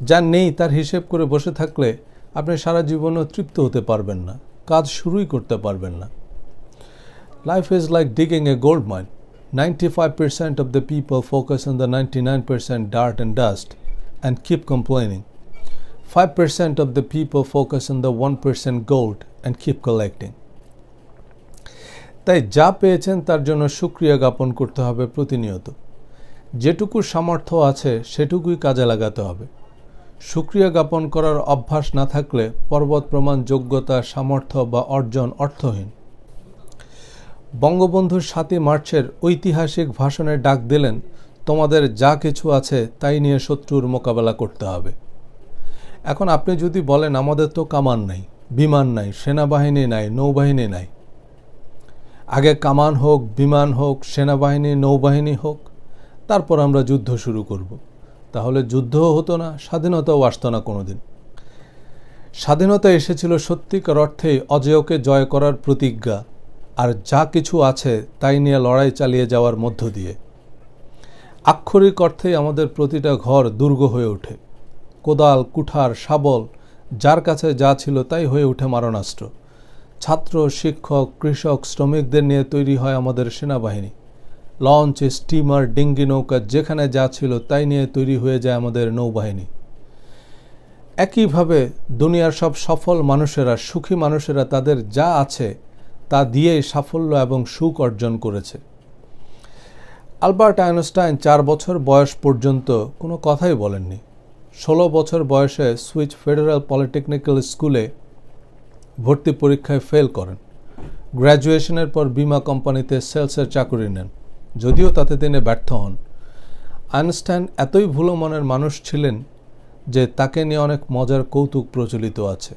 যা নেই তার হিসেব করে বসে থাকলে আপনি সারা জীবনও তৃপ্ত হতে পারবেন না, কাজ শুরুই করতে পারবেন না। Life is like digging a gold mine. 95% of the people focus on the 99% dirt and dust and keep complaining. 5% of the people focus on the 1% gold and keep collecting. তাই যা পেয়েছেন তার জন্য শুকরিয়া জ্ঞাপন করতে হবে প্রতিনিয়ত। যেটুকু সামর্থ্য আছে সেটুকুই কাজে লাগাতে হবে। শুকরিয়া জ্ঞাপন করার অভ্যাস না থাকলে পর্বত প্রমাণ যোগ্যতা, সামর্থ্য বা অর্জন অর্থহীন। বঙ্গবন্ধু ৭ই মার্চের ঐতিহাসিক ভাষণে ডাক দিলেন, তোমাদের যা কিছু আছে তাই নিয়ে শত্রুর মোকাবেলা করতে হবে। এখন আপনি যদি বলেন আমাদের তো কামান নাই, বিমান নাই, সেনাবাহিনী নাই, নৌবাহিনী নাই। আগে কামান হোক, বিমান হোক, সেনাবাহিনী, নৌবাহিনী হোক, তারপর আমরা যুদ্ধ শুরু করব। তাহলে যুদ্ধও হতো না, স্বাধীনতাও আসতো না কোনোদিন। স্বাধীনতা এসেছিল সত্যিকার অর্থেই অজেয়কে জয় করার প্রতিজ্ঞা আর যা কিছু আছে তাই নিয়ে লড়াই চালিয়ে যাওয়ার মধ্য দিয়ে। আক্ষরিক অর্থেই আমাদের প্রতিটা ঘর দুর্গ হয়ে ওঠে। কোদাল, কুঠার, শাবল, যার কাছে যা ছিল তাই হয়ে ওঠে মারণাস্ত্র। ছাত্র, শিক্ষক, কৃষক, শ্রমিকদের নিয়ে তৈরি হয় আমাদের সেনাবাহিনী। লঞ্চ, স্টিমার, ডিঙ্গি নৌকা, যেখানে যা ছিল তাই নিয়ে তৈরি হয়ে যায় আমাদের নৌবাহিনী। একইভাবে দুনিয়ার সব সফল মানুষেরা, সুখী মানুষেরা তাদের যা আছে তা দিয়েই সাফল্য এবং সুখ অর্জন করেছে। আলবার্ট আইনস্টাইন 4 বছর বয়স পর্যন্ত কোনো কথাই বলেননি। 16 বছর বয়সে সুইচ ফেডারেল পলিটেকনিক্যাল স্কুলে ভর্তি পরীক্ষায় ফেল করেন। গ্র্যাজুয়েশনের পর বিমা কোম্পানিতে সেলসের চাকরি নেন, যদিও তাতে তিনি ব্যর্থ হন। আইনস্টাইন এতই ভুলো মনের মানুষ ছিলেন যে তাকে নিয়ে অনেক মজার কৌতুক প্রচলিত আছে।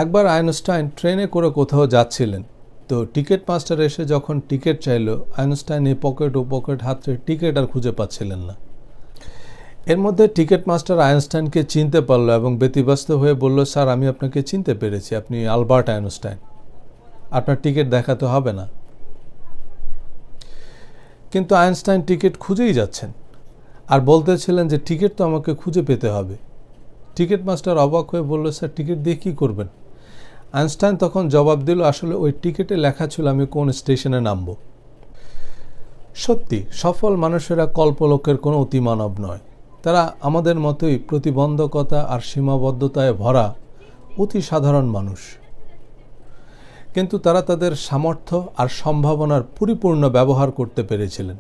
একবার আইনস্টাইন ট্রেনে করে কোথাও যাচ্ছিলেন, তো টিকিট মাস্টার এসে যখন টিকিট চাইল, আইনস্টাইন এই পকেট ও পকেট হাতড়ে টিকিট আর খুঁজে পাচ্ছিলেন না। এর মধ্যে টিকিট মাস্টার আইনস্টাইনকে চিনতে পারল এবং ব্যতিব্যস্ত হয়ে বলল, স্যার আমি আপনাকে চিনতে পেরেছি, আপনি আলবার্ট আইনস্টাইন, আপনার টিকিট দেখাতে হবে না। কিন্তু আইনস্টাইন টিকিট খুঁজেই যাচ্ছেন আর বলতেছিলেন যে টিকিট তো আমাকে খুঁজে পেতে হবে। টিকিট মাস্টার অবাক হয়ে বলল, স্যার টিকিট দিয়ে কী করবেন? আইনস্টাইন তখন জবাব দিল, আসলে ওই টিকিটে লেখা ছিল আমি কোন স্টেশনে নামব। সত্যি সফল মানুষেরা কল্পলোকের কোনো অতিমানব নয়। তারা আমাদের মতোই প্রতিবন্ধকতা আর সীমাবদ্ধতায় ভরা অতি সাধারণ মানুষ, কিন্তু তারা তাদের সামর্থ্য আর সম্ভাবনার পরিপূর্ণ ব্যবহার করতে পেরেছিলেন।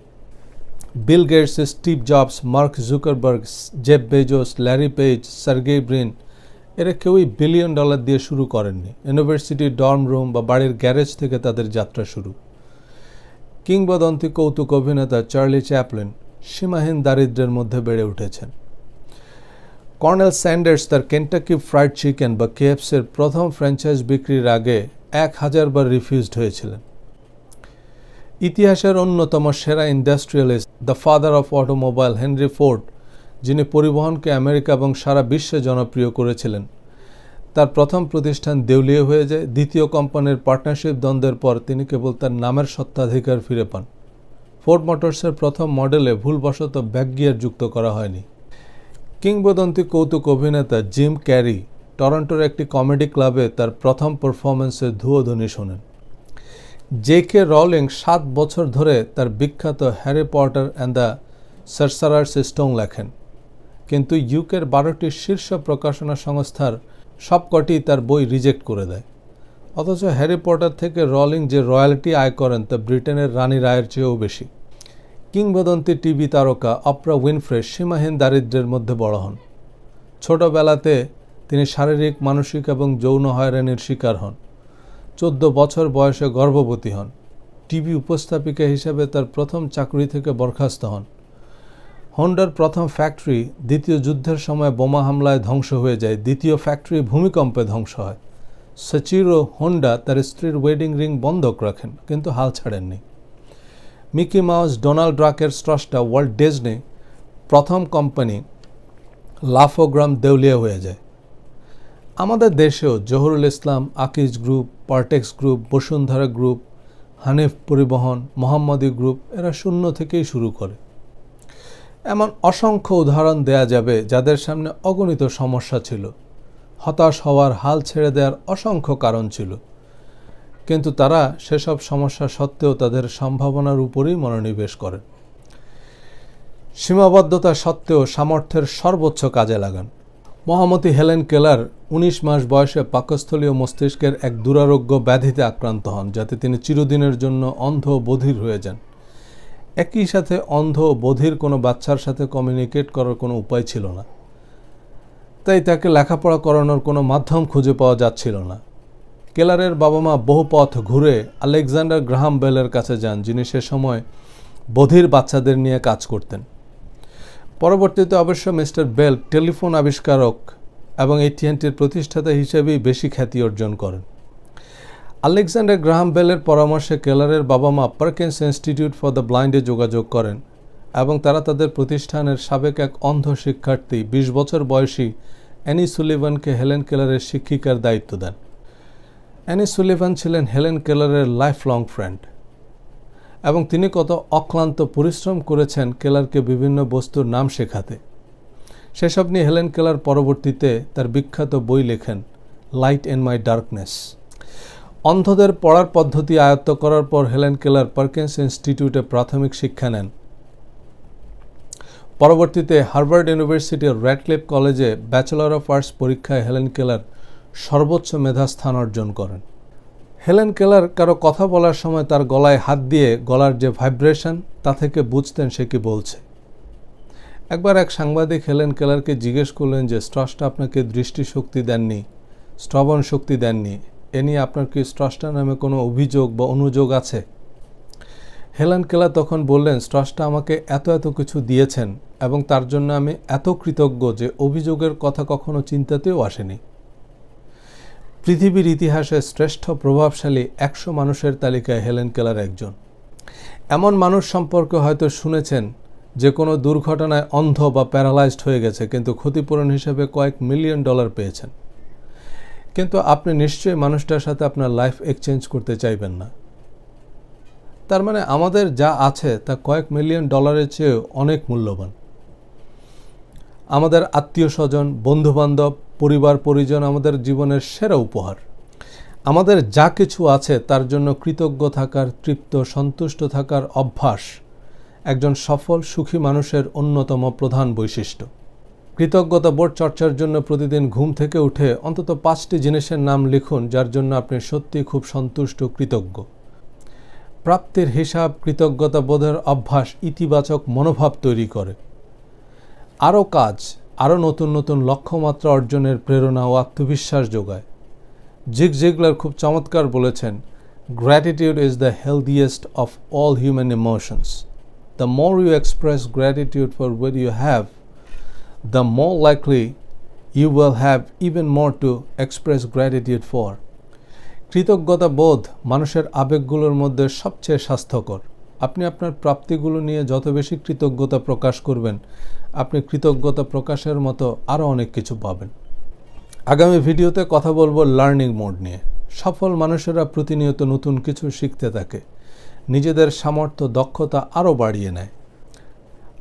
Bill Gates, Steve Jobs, Mark Zuckerberg, Jeff Bezos, Larry Page, Sergey Brin, এরা কেউই $1 বিলিয়ন দিয়ে শুরু করেননি। ইউনিভার্সিটির ডর্ম রুম বা বাড়ির গ্যারেজ থেকে তাদের যাত্রা শুরু। কিংবদন্তি কৌতুক অভিনেতা চার্লি চ্যাপলিন সীমাহীন দারিদ্র্যের মধ্যে বেড়ে উঠেছেন। কর্নেল স্যান্ডার্স তার কেন্টাকি ফ্রাইড চিকেন বা কেএফসির প্রথম ফ্র্যাঞ্চাইজ বিক্রির আগে 1000 বার রিফিউজড হয়েছিলেন। ইতিহাসের অন্যতম সেরা industrialist, the father of automobile, Henry Ford, যিনি পরিবহনকে আমেরিকা এবং সারা বিশ্বে জনপ্রিয় করেছিলেন, তার প্রথম প্রতিষ্ঠান দেউলিয়া হয়ে যায়। দ্বিতীয় কোম্পানির পার্টনারশিপ দ্বন্দ্বের পর তিনি কেবল তার নামের স্বত্বাধিকার ফিরে পান। ফোর্ড মোটরসের প্রথম মডেলে ভুলবশত ব্যাকগিয়ার যুক্ত করা হয়নি। কিংবদন্তি কৌতুক অভিনেতা জিম ক্যারি টরন্টোর একটি কমেডি ক্লাবে তার প্রথম পারফরমেন্সের ধুয়োধ্বনি শোনেন। জে.কে. রলিং 7 বছর ধরে তার বিখ্যাত Harry Potter and the Sorcerer's Stone লেখেন, কিন্তু ইউকের 12টি শীর্ষ প্রকাশনা সংস্থার সবকটি তার বই রিজেক্ট করে দেয়। অথচ হ্যারি পটার থেকে রলিং যে রয়্যালটি আয় করেন তা ব্রিটেনের রানীর আয়ের চেয়েও বেশি। কিংবদন্তি টিভি তারকা অপ্রা উইনফ্রে সীমাহীন দারিদ্র্যের মধ্যে বড় হন। ছোটবেলাতে তিনি শারীরিক, মানসিক এবং যৌন হয়রানির শিকার হন। 14 বছর বয়সে গর্ভবতী হন। টিভি উপস্থাপিকা হিসেবে তার প্রথম চাকরি থেকে বরখাস্ত হন। হোন্ডার প্রথম ফ্যাক্টরি দ্বিতীয় যুদ্ধের সময় বোমা হামলায় ধ্বংস হয়ে যায়। দ্বিতীয় ফ্যাক্টরি ভূমিকম্পে ধ্বংস হয়। সচিরো হোন্ডা তার স্ত্রীর ওয়েডিং রিং বন্ধক রাখেন, কিন্তু হাল ছাড়েননি। মিকি মাউস, ডোনাল্ড ড্রাকের স্রষ্টা ওয়াল্ট ডিজনি প্রথম কোম্পানি লাফোগ্রাম দেউলিয়া হয়ে যায়। আমাদের দেশেও Zahurul Islam, Akij group, Partex group, Bashundhara group, Hanif Paribahan, Mohammadi group, এরা শূন্য থেকেই শুরু করে। এমন অসংখ্য উদাহরণ দেয়া যাবে যাদের সামনে অগণিত সমস্যা ছিল, হতাশ হওয়ার হাল ছেড়ে দেওয়ার অসংখ্য কারণ ছিল, কিন্তু তারা সেসব সমস্যা সত্ত্বেও তাদের সম্ভাবনার উপরেই মনোনিবেশ করেন। সীমাবদ্ধতা সত্ত্বেও সামর্থ্যের সর্বোচ্চ কাজে লাগান। মহামতি হেলেন কেলার ১৯ মাস বয়সে পাকস্থলীয় মস্তিষ্কের এক দুরারোগ্য ব্যাধিতে আক্রান্ত হন, যাতে তিনি চিরদিনের জন্য অন্ধ ও বধির হয়ে যান। একই সাথে অন্ধ ও বধির কোনো বাচ্চার সাথে কমিউনিকেট করার কোনো উপায় ছিল না, তাই তাকে লেখাপড়া করানোর কোনো মাধ্যম খুঁজে পাওয়া যাচ্ছিল না। কেলারের বাবা মা বহু পথ ঘুরে আলেকজান্ডার গ্রাহাম বেলের কাছে যান, যিনি সে সময় বধির বাচ্চাদের নিয়ে কাজ করতেন। পরবর্তীতে অবশ্য মিস্টার বেল টেলিফোন আবিষ্কারক এবং AT&Tর প্রতিষ্ঠাতা হিসেবেই বেশি খ্যাতি অর্জন করেন। আলেকজান্ডার গ্রাহাম বেলের পরামর্শে কেলারের বাবা মা পার্কিন্স ইনস্টিটিউট ফর দ্য ব্লাইন্ডে যোগাযোগ করেন এবং তারা তাদের প্রতিষ্ঠানের সাবেক এক অন্ধ শিক্ষার্থী ২০ বছর বয়সী অ্যানি সুলিভানকে হেলেন কেলারের শিক্ষিকার দায়িত্ব দেন। অ্যানি সুলিভান ছিলেন হেলেন কেলারের লাইফ লং ফ্রেন্ড এবং তিনি কত অক্লান্ত পরিশ্রম করেছেন কেলারকে বিভিন্ন বস্তুর নাম শেখাতে। সেসব নিয়ে হেলেন কেলার পরবর্তীতে তার বিখ্যাত বই লেখেন, লাইট ইন মাই ডার্কনেস। অন্ধদের পড়ার পদ্ধতি আয়ত্ত করার পর হেলেন কেলার পার্কিন্স ইনস্টিটিউটে প্রাথমিক শিক্ষা নেন। পরবর্তীতে হার্ভার্ড ইউনিভার্সিটির র্যাডক্লিফ কলেজে ব্যাচেলর অফ আর্টস পরীক্ষায় হেলেন কেলার সর্বোচ্চ মেধাস্থান অর্জন করেন। হেলেন কেলার কারো কথা বলার সময় তার গলায় হাত দিয়ে গলার যে ভাইব্রেশন তা থেকে বুঝতেন সে কি বলছে। একবার এক সাংবাদিক হেলেন কেলারকে জিজ্ঞেস করলেন যে স্রষ্টা আপনাকে দৃষ্টিশক্তি দেননি, শ্রবণ শক্তি দেননি, এ নিয়ে আপনার কি স্রষ্টা নামে কোনো অভিযোগ বা অনুযোগ আছে? হেলেন কেলার তখন বললেন, স্রষ্টা আমাকে এত এত কিছু দিয়েছেন এবং তার জন্য আমি এত কৃতজ্ঞ যে অভিযোগের কথা কখনো চিন্তাতেও আসেনি। পৃথিবীর ইতিহাসে শ্রেষ্ঠ প্রভাবশালী ১০০ মানুষের তালিকায় হেলেন কেলার একজন। এমন মানুষ সম্পর্কে হয়তো শুনেছেন যে কোনো দুর্ঘটনায় অন্ধ বা প্যারালাইজড হয়ে গেছে, কিন্তু ক্ষতিপূরণ হিসেবে কয়েক মিলিয়ন ডলার পেয়েছেন। কিন্তু আপনি নিশ্চয়ই মানুষটার সাথে আপনার লাইফ এক্সচেঞ্জ করতে চাইবেন না। তার মানে আমাদের যা আছে তা কয়েক মিলিয়ন ডলারের চেয়েও অনেক মূল্যবান। আমাদের আত্মীয় স্বজন, বন্ধুবান্ধব, পরিবার পরিজন আমাদের জীবনের সেরা উপহার। আমাদের যা কিছু আছে তার জন্য কৃতজ্ঞ থাকার, তৃপ্ত সন্তুষ্ট থাকার অভ্যাস একজন সফল সুখী মানুষের অন্যতম প্রধান বৈশিষ্ট্য। কৃতজ্ঞতা বোধ চর্চার জন্য প্রতিদিন ঘুম থেকে উঠে অন্তত 5টি জিনিসের নাম লিখুন যার জন্য আপনি সত্যি খুব সন্তুষ্ট, কৃতজ্ঞ। প্রাপ্তির হিসাব কৃতজ্ঞতা বোধের অভ্যাস ইতিবাচক মনোভাব তৈরি করে। আরও কাজ, আরও নতুন নতুন লক্ষ্যমাত্রা অর্জনের প্রেরণা ও আত্মবিশ্বাস যোগায়। জিগ জিগলার খুব চমৎকার বলেছেন, gratitude is the healthiest of all human emotions. The more you express gratitude for what you have, the more likely you will have even more to express gratitude for. কৃতজ্ঞতা বোধ মানুষের আবেগগুলোর মধ্যে সবচেয়ে স্বাস্থ্যকর। আপনি আপনার প্রাপ্তিগুলো নিয়ে যত বেশি কৃতজ্ঞতা প্রকাশ করবেন, আপনি কৃতজ্ঞতা প্রকাশের মতো আরও অনেক কিছু পাবেন। আগামী ভিডিওতে কথা বলবো লার্নিং মোড নিয়ে। সফল মানুষেরা প্রতিনিয়ত নতুন কিছু শিখতে থাকে, নিজেদের সামর্থ্য দক্ষতা আরও বাড়িয়ে নেয়।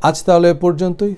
আজ তাহলে এ পর্যন্তই।